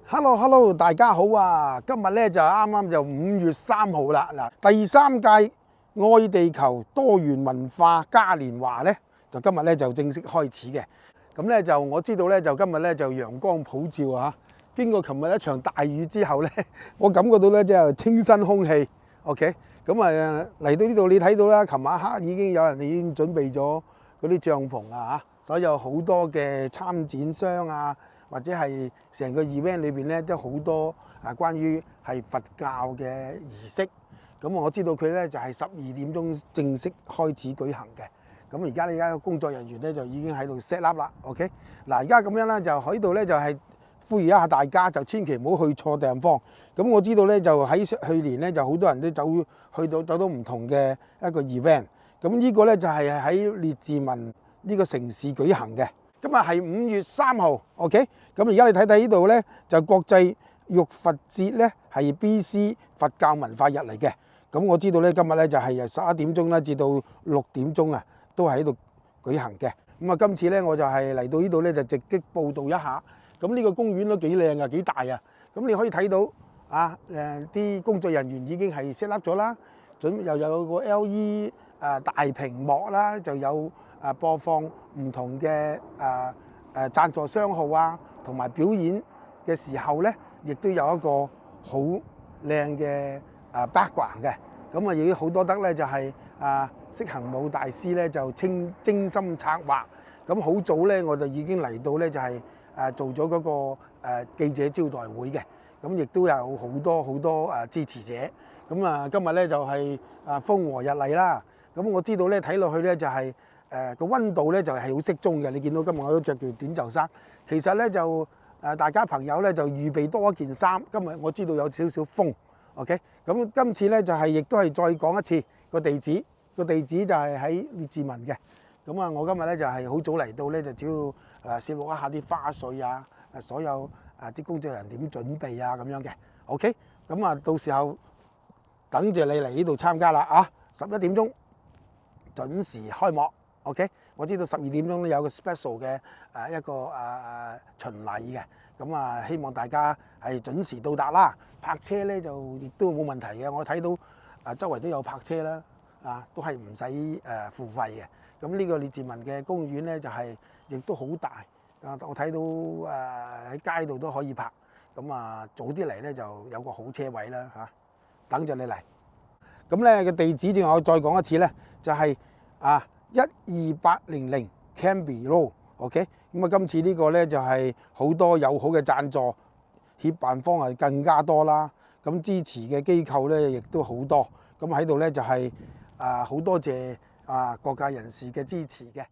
Hello，大家好啊！今日咧就啱啱就5月3號啦。嗱，第3屆愛地球多元文化嘉年華咧，就今日咧就正式開始嘅。咁咧就我知道咧，就今日咧就陽光普照啊！經過琴日一場大雨之後咧，我感覺到咧即係清新空氣。OK， 咁啊嚟到呢度你睇到啦，琴晚黑已經有人已經準備咗嗰啲帳篷啊嚇，所以有好多嘅參展商啊。或者係成個 event 裏邊咧，都好多關於係佛教嘅儀式。咁我知道佢咧就係12點鐘正式開始舉行嘅。咁而家個工作人員咧就已經喺度 set up 啦。OK， 嗱而家咁樣咧就喺度咧就係呼籲一下大家，就千祈唔好去錯地方。咁我知道咧就喺去年咧就好多人都走到唔同嘅一個 event。咁呢個咧就係喺列治文呢個城市舉行嘅。今日係5月3號 ，OK。咁而家你睇呢度咧，就國際浴佛節咧，係 BC 佛教文化日嚟嘅。咁我知道咧，今日咧就係由11點鐘啦，至到6點鐘啊，都係喺度舉行嘅。咁啊，今次咧我就係嚟到呢度咧，就直擊報導一下。咁呢個公園都幾靚啊，幾大啊。咁你可以睇到啊，啲工作人員已經係 set up 咗啦，又有個 LED 大屏幕啦，就有播放唔同嘅贊助商號啊，同埋表演嘅時候咧，亦都有一個好靚嘅background嘅。咁啊，亦都好多得咧，就係釋行武大師咧就精心策劃。咁好早咧，我就已經嚟到咧，就係做咗嗰個記者招待會嘅。咁亦都有好多支持者。咁啊，今日咧就係風和日麗啦。咁我知道咧，睇落去咧就係個溫度咧就係好適中嘅。你見到今日我都着條短袖衫。其實咧就大家朋友咧就預備多一件衫。今日我知道有少少風 ，OK。咁今次咧就係亦都係再講一次個地址。個地址就係喺列治文嘅。咁啊，我今日咧就係好早嚟到咧，就主要攝錄一下啲花絮啊，所有啲工作人員點準備啊咁樣嘅。OK。咁啊，到時候等住你嚟呢度參加啦啊！11點鐘準時開幕。OK， 我知道12點鐘都有個 special 嘅一個巡禮嘅。咁啊，希望大家係準時到達啦。泊車咧就亦都冇問題嘅。我睇到周圍都有泊車啦，都係唔使付費嘅。咁呢個列治文嘅公園咧就係亦都好大。我睇到喺街度都可以泊。咁啊，早啲嚟咧就有個好車位啦嚇。等著你嚟。咁咧個地址正我再講一次咧，就係12800 Cambie Road，OK。咁啊，今次呢個咧就係好多友好嘅贊助，協辦方係更加多啦。咁支持嘅機構咧亦都好多。咁喺度咧就係好多謝各界人士嘅支持嘅。